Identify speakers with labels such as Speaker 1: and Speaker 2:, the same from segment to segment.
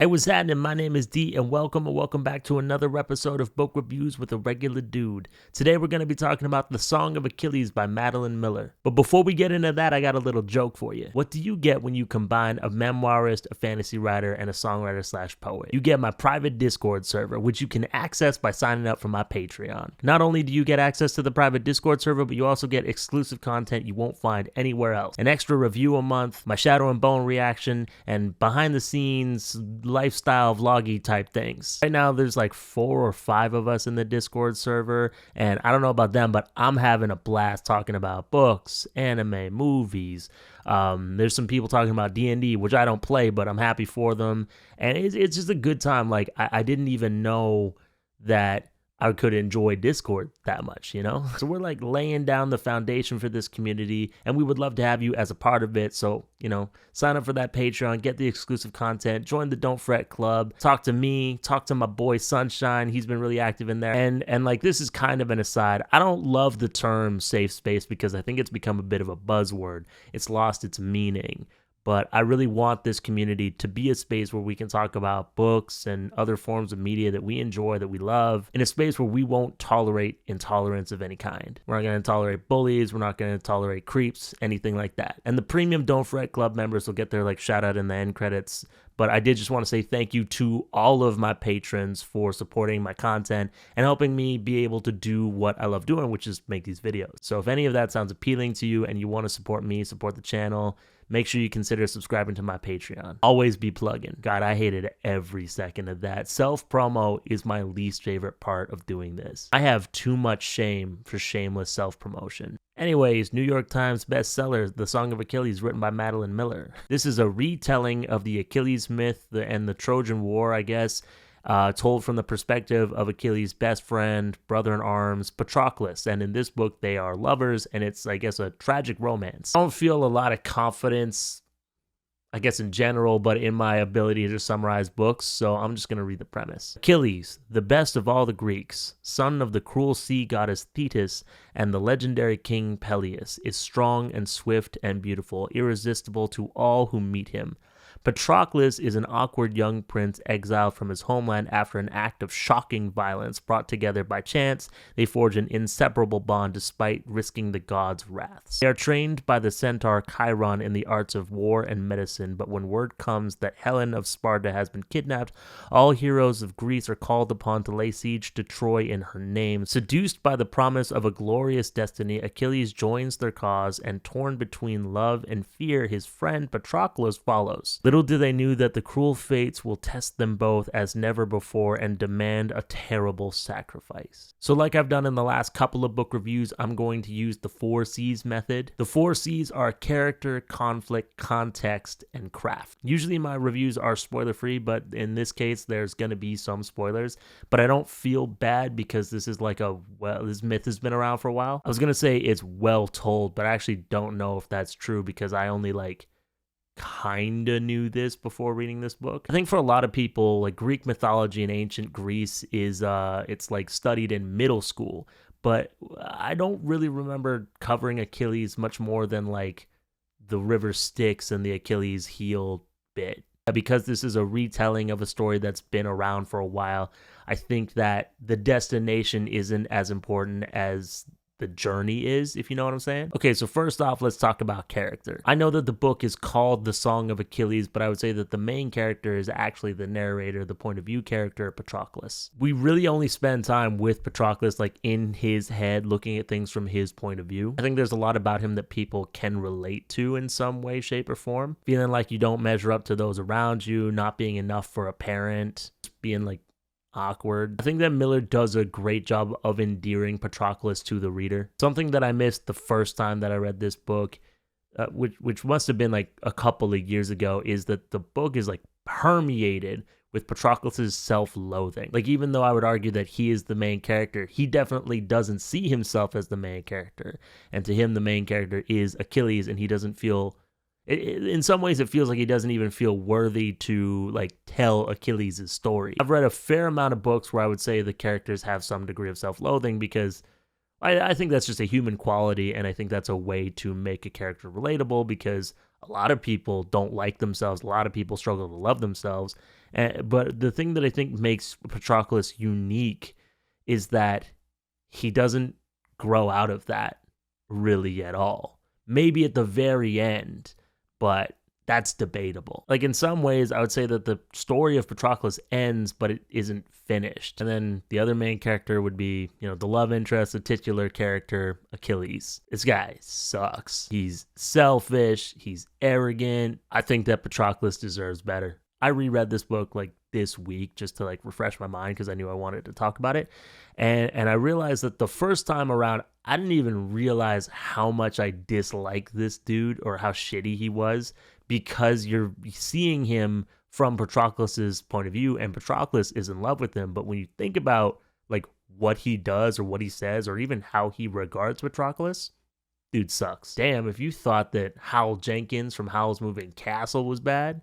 Speaker 1: Hey, what's happening? My name is D, and welcome back to another episode of Book Reviews with a Regular Dude. Today we're going to be talking about The Song of Achilles by Madeline Miller. But before we get into that, I got a little joke for you. What do you get when you combine a memoirist, a fantasy writer, and a songwriter/poet? You get my private Discord server, which you can access by signing up for my Patreon. Not only do you get access to the private Discord server, but you also get exclusive content you won't find anywhere else. An extra review a month, my Shadow and Bone reaction, and behind the scenes lifestyle vloggy type things. Right now there's like 4 or 5 of us in the Discord server, and I don't know about them, but I'm having a blast talking about books, anime, movies. There's some people talking about D&D, which I don't play, but I'm happy for them, and it's just a good time. Like I didn't even know that I could enjoy Discord that much, you know? So we're like laying down the foundation for this community, and we would love to have you as a part of it. So, you know, sign up for that Patreon, get the exclusive content, join the Don't Fret Club, talk to me, talk to my boy Sunshine. He's been really active in there. And like, this is kind of an aside. I don't love the term safe space because I think it's become a bit of a buzzword. It's lost its meaning. But I really want this community to be a space where we can talk about books and other forms of media that we enjoy, that we love, in a space where we won't tolerate intolerance of any kind. We're not going to tolerate bullies. We're not going to tolerate creeps, anything like that. And the premium Don't Fret Club members will get their like shout out in the end credits. But I did just want to say thank you to all of my patrons for supporting my content and helping me be able to do what I love doing, which is make these videos. So if any of that sounds appealing to you and you want to support me, support the channel, make sure you consider subscribing to my Patreon. Always be plugging. God, I hated every second of that. Self-promo is my least favorite part of doing this. I have too much shame for shameless self-promotion. Anyways, New York Times bestseller, The Song of Achilles, written by Madeline Miller. This is a retelling of the Achilles myth and the Trojan War, I guess, told from the perspective of Achilles' best friend, brother in arms, Patroclus. And in this book, they are lovers, and it's, I guess, a tragic romance. I don't feel a lot of confidence, I guess, in general, but in my ability to summarize books, so I'm just going to read the premise. Achilles, the best of all the Greeks, son of the cruel sea goddess Thetis and the legendary king Peleus, is strong and swift and beautiful, irresistible to all who meet him. Patroclus is an awkward young prince exiled from his homeland after an act of shocking violence. Brought together by chance, they forge an inseparable bond despite risking the gods' wraths. They are trained by the centaur Chiron in the arts of war and medicine, but when word comes that Helen of Sparta has been kidnapped, all heroes of Greece are called upon to lay siege to Troy in her name. Seduced by the promise of a glorious destiny, Achilles joins their cause, and torn between love and fear, his friend Patroclus follows. Little do they know that the cruel fates will test them both as never before and demand a terrible sacrifice. So like I've done in the last couple of book reviews, I'm going to use the 4 C's method. The 4 C's are character, conflict, context, and craft. Usually my reviews are spoiler free, but in this case there's going to be some spoilers, but I don't feel bad because this is like this myth has been around for a while. I was going to say it's well told, but I actually don't know if that's true because I only kinda knew this before reading this book. I think for a lot of people, like, Greek mythology in ancient Greece is it's like studied in middle school, but I don't really remember covering Achilles much more than like the river Styx and the Achilles heel bit. Because this is a retelling of a story that's been around for a while, I think that the destination isn't as important as the journey is, if you know what I'm saying. Okay, so first off, let's talk about character. I know that the book is called The Song of Achilles, but I would say that the main character is actually the narrator, the point of view character, Patroclus. We really only spend time with Patroclus, like in his head, looking at things from his point of view. I think there's a lot about him that people can relate to in some way, shape, or form. Feeling like you don't measure up to those around you, not being enough for a parent, being like awkward. I think that Miller does a great job of endearing Patroclus to the reader. Something that I missed the first time that I read this book, which must have been like a couple of years ago, is that the book is like permeated with Patroclus's self-loathing. Like, even though I would argue that he is the main character, he definitely doesn't see himself as the main character. And to him, the main character is Achilles, and he doesn't feel in some ways, it feels like he doesn't even feel worthy to like tell Achilles' story. I've read a fair amount of books where I would say the characters have some degree of self-loathing because I think that's just a human quality, and I think that's a way to make a character relatable because a lot of people don't like themselves. A lot of people struggle to love themselves. But the thing that I think makes Patroclus unique is that he doesn't grow out of that really at all. Maybe at the very end, but that's debatable. Like in some ways, I would say that the story of Patroclus ends, but it isn't finished. And then the other main character would be, the love interest, the titular character, Achilles. This guy sucks. He's selfish. He's arrogant. I think that Patroclus deserves better. I reread this book like this week just to like refresh my mind because I knew I wanted to talk about it. And I realized that the first time around, I didn't even realize how much I disliked this dude or how shitty he was, because you're seeing him from Patroclus's point of view, and Patroclus is in love with him. But when you think about like what he does or what he says or even how he regards Patroclus, dude sucks. Damn, if you thought that Hal Jenkins from Howl's Moving Castle was bad,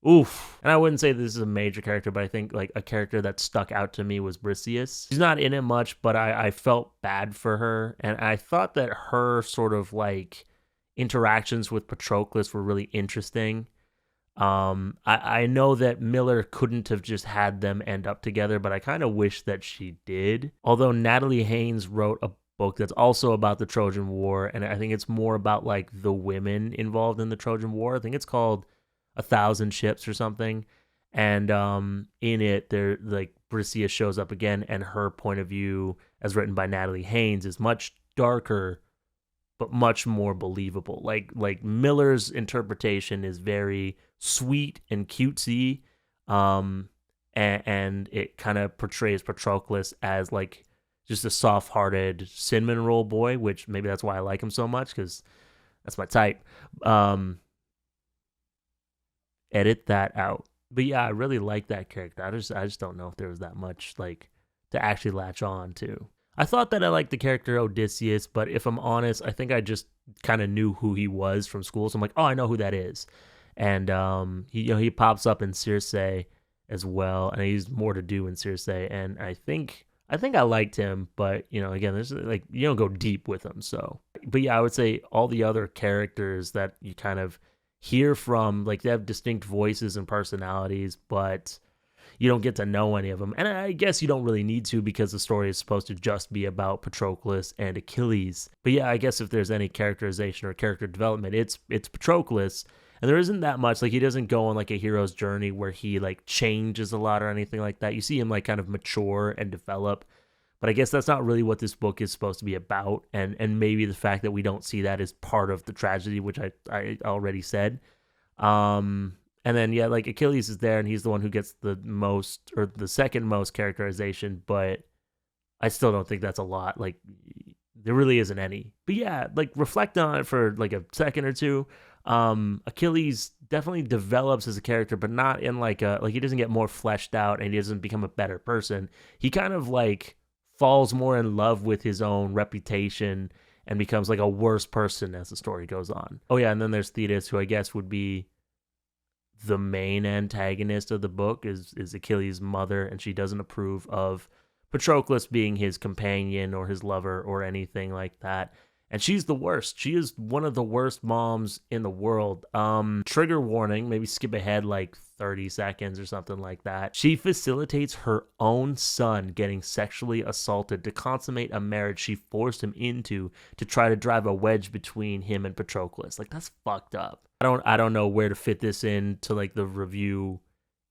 Speaker 1: oof. And I wouldn't say this is a major character, but I think like a character that stuck out to me was Briseis. She's not in it much, but I felt bad for her. And I thought that her sort of like interactions with Patroclus were really interesting. I know that Miller couldn't have just had them end up together, but I kind of wish that she did. Although Natalie Haynes wrote a book that's also about the Trojan War, and I think it's more about like the women involved in the Trojan War. I think it's called 1,000 Ships or something. And in it, there like Briseis shows up again, and her point of view, as written by Natalie Haynes, is much darker but much more believable. Like Miller's interpretation is very sweet and cutesy, and it kind of portrays Patroclus as like just a soft-hearted cinnamon roll boy, which maybe that's why I like him so much, because that's my type. Edit that out. But yeah, I really like that character. I just don't know if there was that much like to actually latch on to. I thought that I liked the character Odysseus, but if I'm honest, I think I just kind of knew who he was from school. So I'm like, oh, I know who that is. And he pops up in Circe as well, and he's more to do in Circe. And I think I liked him, but again, there's like you don't go deep with him. So, but yeah, I would say all the other characters that you kind of hear from, like they have distinct voices and personalities, but you don't get to know any of them. And I guess you don't really need to, because the story is supposed to just be about Patroclus and Achilles. But yeah, I guess if there's any characterization or character development, it's Patroclus. And there isn't that much. Like he doesn't go on like a hero's journey where he like changes a lot or anything like that. You see him like kind of mature and develop. But I guess that's not really what this book is supposed to be about. And maybe the fact that we don't see that is part of the tragedy, which I already said. And then, yeah, like Achilles is there and he's the one who gets the most or the second most characterization, but I still don't think that's a lot. Like there really isn't any. But yeah, like reflect on it for like a second or two. Achilles definitely develops as a character, but not in like he doesn't get more fleshed out and he doesn't become a better person. He kind of like falls more in love with his own reputation and becomes like a worse person as the story goes on. Oh yeah, and then there's Thetis, who I guess would be the main antagonist of the book, is Achilles' mother, and she doesn't approve of Patroclus being his companion or his lover or anything like that. And she's the worst. She is one of the worst moms in the world. Trigger warning, maybe skip ahead like 30 seconds or something like that. She facilitates her own son getting sexually assaulted to consummate a marriage she forced him into to try to drive a wedge between him and Patroclus. Like, that's fucked up. I don't know where to fit this into like the review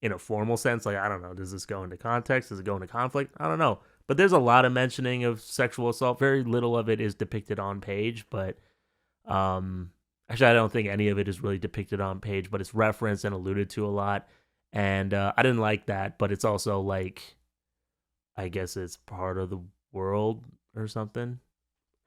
Speaker 1: in a formal sense. Like, I don't know. Does this go into context? Does it go into conflict? I don't know. But there's a lot of mentioning of sexual assault. Very little of it is depicted on page, but actually, I don't think any of it is really depicted on page, but it's referenced and alluded to a lot. And I didn't like that, but it's also like, I guess it's part of the world or something.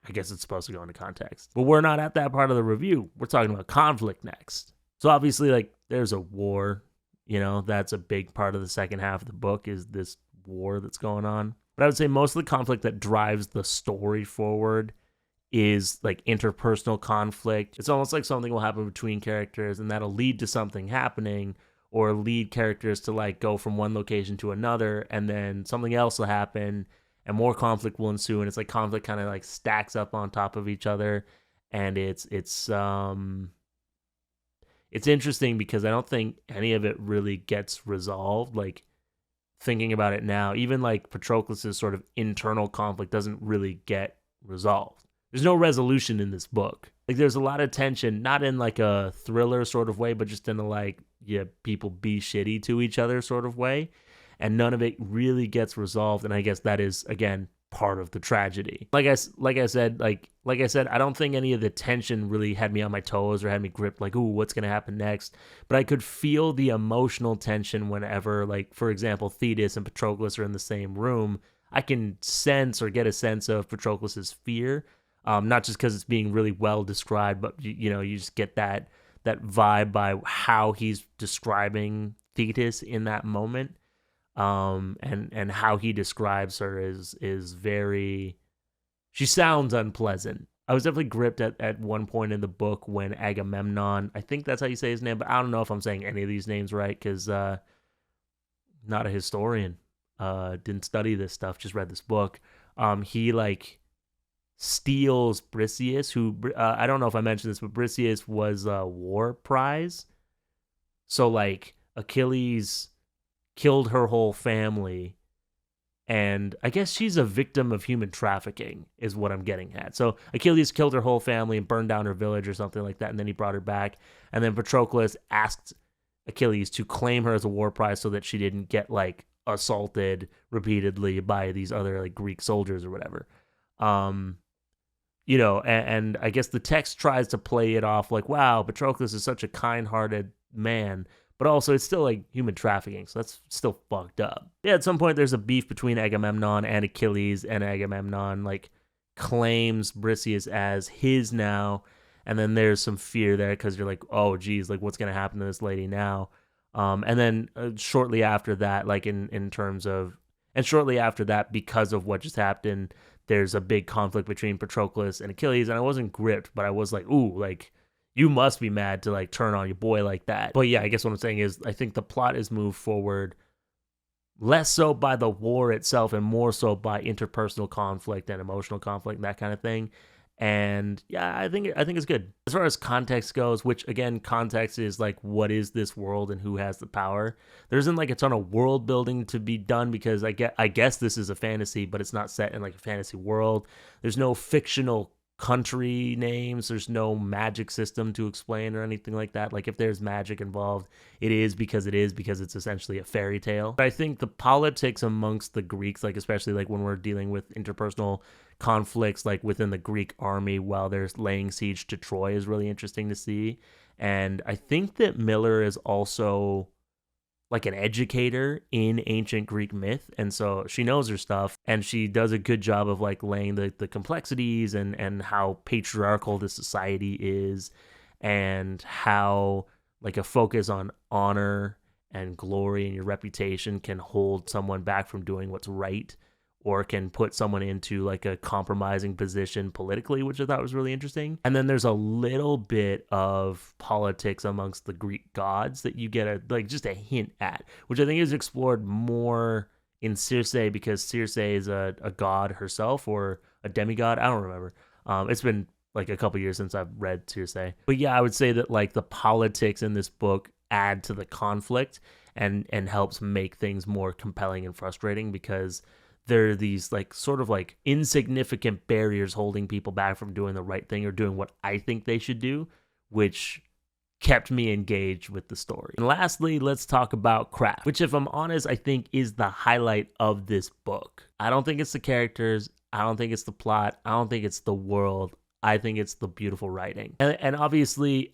Speaker 1: I guess it's supposed to go into context. But we're not at that part of the review. We're talking about conflict next. So obviously, like, there's a war. That's a big part of the second half of the book, is this war that's going on. But I would say most of the conflict that drives the story forward is like interpersonal conflict. It's almost like something will happen between characters and that'll lead to something happening, or lead characters to like go from one location to another, and then something else will happen and more conflict will ensue, and it's like conflict kind of like stacks up on top of each other, and it's it's interesting because I don't think any of it really gets resolved. Like, thinking about it now, even like Patroclus's sort of internal conflict doesn't really get resolved. There's no resolution in this book. Like, there's a lot of tension, not in like a thriller sort of way, but just in a like, yeah, people be shitty to each other sort of way. And none of it really gets resolved. And I guess that is, again, part of the tragedy. Like I said, I don't think any of the tension really had me on my toes or had me gripped like, ooh, what's going to happen next? But I could feel the emotional tension whenever, like, for example, Thetis and Patroclus are in the same room. I can sense or get a sense of Patroclus's fear, not just because it's being really well described, but, you know, you just get that vibe by how he's describing Thetis in that moment. And how he describes her is very, she sounds unpleasant. I was definitely gripped at one point in the book when Agamemnon, I think that's how you say his name, but I don't know if I'm saying any of these names right because not a historian, didn't study this stuff, just read this book. He like steals Briseis, who I don't know if I mentioned this, but Briseis was a war prize. So like Achilles killed her whole family, and I guess she's a victim of human trafficking is what I'm getting at. So Achilles killed her whole family and burned down her village or something like that, and then he brought her back, and then Patroclus asked Achilles to claim her as a war prize so that she didn't get like assaulted repeatedly by these other like Greek soldiers or whatever. You know, and I guess the text tries to play it off like, wow, Patroclus is such a kind-hearted man, but also it's still like human trafficking, so that's still fucked up. Yeah, at some point there's a beef between Agamemnon and Achilles, and Agamemnon like claims Briseis as his now, and then there's some fear there because you're like, oh geez, like what's gonna happen to this lady now? And then shortly after that, like in terms of, and shortly after that, because of what just happened, there's a big conflict between Patroclus and Achilles, and I wasn't gripped, but I was like, ooh, like, you must be mad to like turn on your boy like that. But yeah, I guess what I'm saying is I think the plot is moved forward less so by the war itself and more so by interpersonal conflict and emotional conflict and that kind of thing. And yeah, I think it's good. As far as context goes, which again, context is like, what is this world and who has the power? There isn't like a ton of world building to be done because I guess this is a fantasy, but it's not set in like a fantasy world. There's no fictional country names, there's no magic system to explain or anything like that. Like if there's magic involved, it is because it's essentially a fairy tale. But I think the politics amongst the Greeks, like especially like when we're dealing with interpersonal conflicts like within the Greek army while they're laying siege to Troy, is really interesting to see. And I think that Miller is also like an educator in ancient Greek myth, and so she knows her stuff, and she does a good job of like laying the complexities and how patriarchal the society is, and how like a focus on honor and glory and your reputation can hold someone back from doing what's right, or can put someone into like a compromising position politically, which I thought was really interesting. And then there's a little bit of politics amongst the Greek gods that you get just a hint at, which I think is explored more in Circe, because Circe is a god herself, or a demigod. I don't remember. It's been like a couple years since I've read Circe. But yeah, I would say that like the politics in this book add to the conflict and helps make things more compelling and frustrating, because there are these like sort of like insignificant barriers holding people back from doing the right thing or doing what I think they should do, which kept me engaged with the story. And lastly, let's talk about craft, which if I'm honest, I think is the highlight of this book. I don't think it's the characters. I don't think it's the plot. I don't think it's the world. I think it's the beautiful writing. And obviously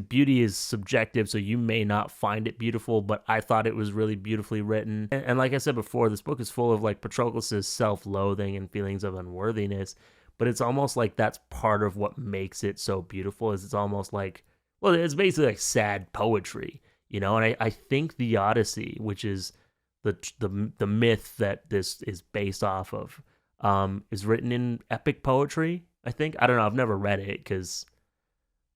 Speaker 1: beauty is subjective, so you may not find it beautiful, but I thought it was really beautifully written. And like I said before, this book is full of like Patroclus's self-loathing and feelings of unworthiness, but it's almost like that's part of what makes it so beautiful. Is it's almost like, well, it's basically like sad poetry, you know? And I think the Odyssey, which is the myth that this is based off of, is written in epic poetry, I think. I don't know. I've never read it because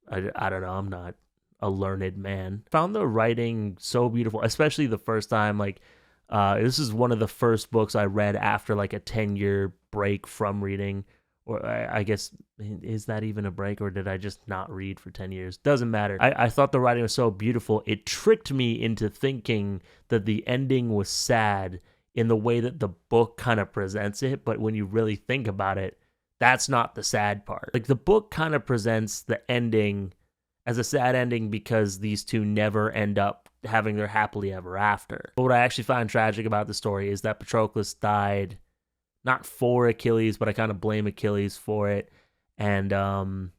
Speaker 1: I don't know. I'm not a learned man. Found the writing so beautiful, especially the first time. Like, this is one of the first books I read after like a 10-year break from reading, Or I guess, is that even a break, or did I just not read for 10 years? Doesn't matter. I thought the writing was so beautiful. It tricked me into thinking that the ending was sad in the way that the book kind of presents it. But when you really think about it, that's not the sad part. Like, the book kind of presents the ending as a sad ending because these two never end up having their happily ever after. But what I actually find tragic about the story is that Patroclus died not for Achilles, but I kind of blame Achilles for it. And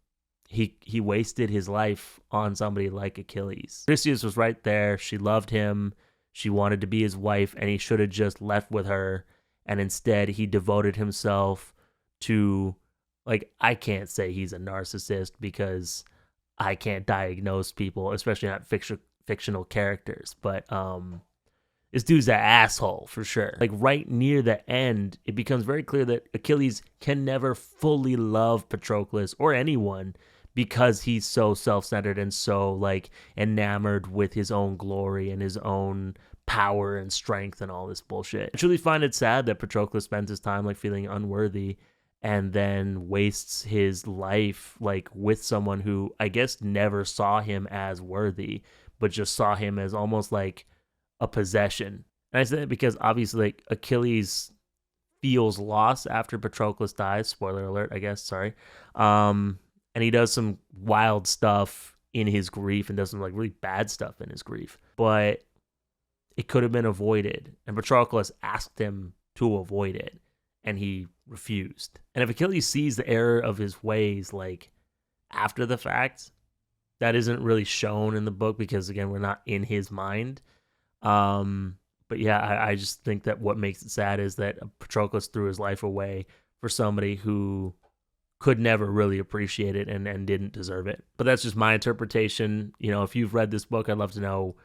Speaker 1: he wasted his life on somebody like Achilles. Odysseus was right there. She loved him. She wanted to be his wife, and he should have just left with her. And instead, he devoted himself to, like, I can't say he's a narcissist because I can't diagnose people, especially not fictional characters. But this dude's an asshole for sure. Like, right near the end, it becomes very clear that Achilles can never fully love Patroclus or anyone because he's so self-centered and so, like, enamored with his own glory and his own power and strength and all this bullshit. I truly find it sad that Patroclus spends his time, like, feeling unworthy and then wastes his life, like, with someone who I guess never saw him as worthy, but just saw him as almost like a possession. And I say that because obviously, like, Achilles feels loss after Patroclus dies. Spoiler alert, I guess. Sorry. And he does some wild stuff in his grief and does some, like, really bad stuff in his grief. But it could have been avoided. And Patroclus asked him to avoid it, and he refused. And if Achilles sees the error of his ways, like, after the fact, that isn't really shown in the book because, again, we're not in his mind. But yeah, I just think that what makes it sad is that Patroclus threw his life away for somebody who could never really appreciate it and didn't deserve it. But that's just my interpretation. You know, if you've read this book, I'd love to know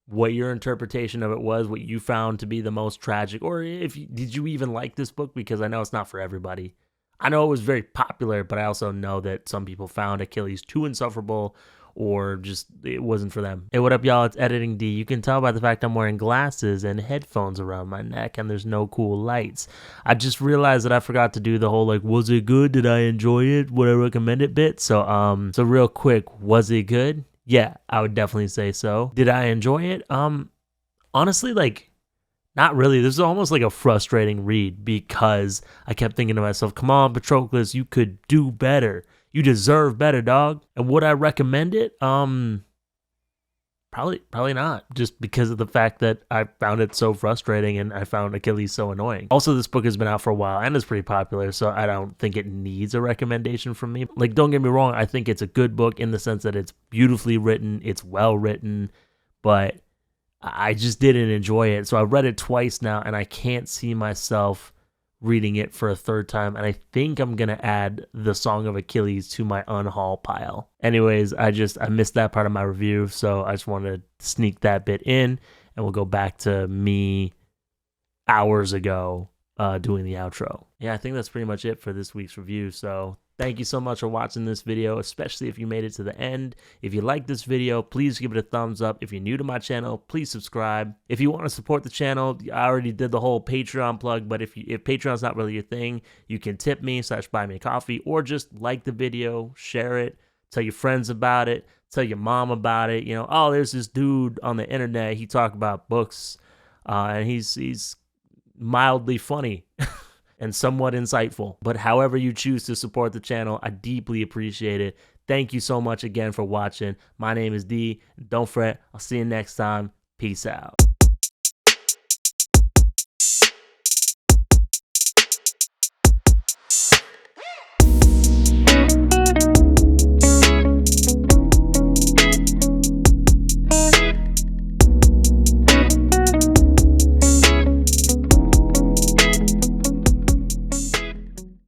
Speaker 1: what your interpretation of it was, what you found to be the most tragic, or did you even like this book? Because I know it's not for everybody. I know it was very popular, but I also know that some people found Achilles too insufferable, or just it wasn't for them. Hey, what up, y'all? It's Editing D. You can tell by the fact I'm wearing glasses and headphones around my neck, and there's no cool lights. I just realized that I forgot to do the whole, like, was it good? Did I enjoy it? Would I recommend it bit? So real quick, was it good? Yeah, I would definitely say so. Did I enjoy it? Honestly, like, not really. This is almost like a frustrating read because I kept thinking to myself, come on, Patroclus, you could do better. You deserve better, dog. And would I recommend it? Probably not. Just because of the fact that I found it so frustrating and I found Achilles so annoying. Also, this book has been out for a while and is pretty popular, so I don't think it needs a recommendation from me. Like, don't get me wrong, I think it's a good book in the sense that it's beautifully written, it's well written, but I just didn't enjoy it. So I read it twice now, and I can't see myself reading it for a third time, and I think I'm gonna add the Song of Achilles to my unhaul pile. Anyways, I missed that part of my review, so I just wanted to sneak that bit in, and we'll go back to me hours ago doing the outro. Yeah, I think that's pretty much it for this week's review. So thank you so much for watching this video, especially if you made it to the end. If you like this video, please give it a thumbs up. If you're new to my channel, please subscribe. If you want to support the channel, I already did the whole Patreon plug, but if Patreon's not really your thing, you can tip me / buy me a coffee, or just like the video, share it, tell your friends about it, tell your mom about it. You know, oh, there's this dude on the internet, he talked about books, and he's mildly funny. And somewhat insightful. But however you choose to support the channel, I deeply appreciate it. Thank you so much again for watching. My name is D. Don't fret. I'll see you next time. Peace out.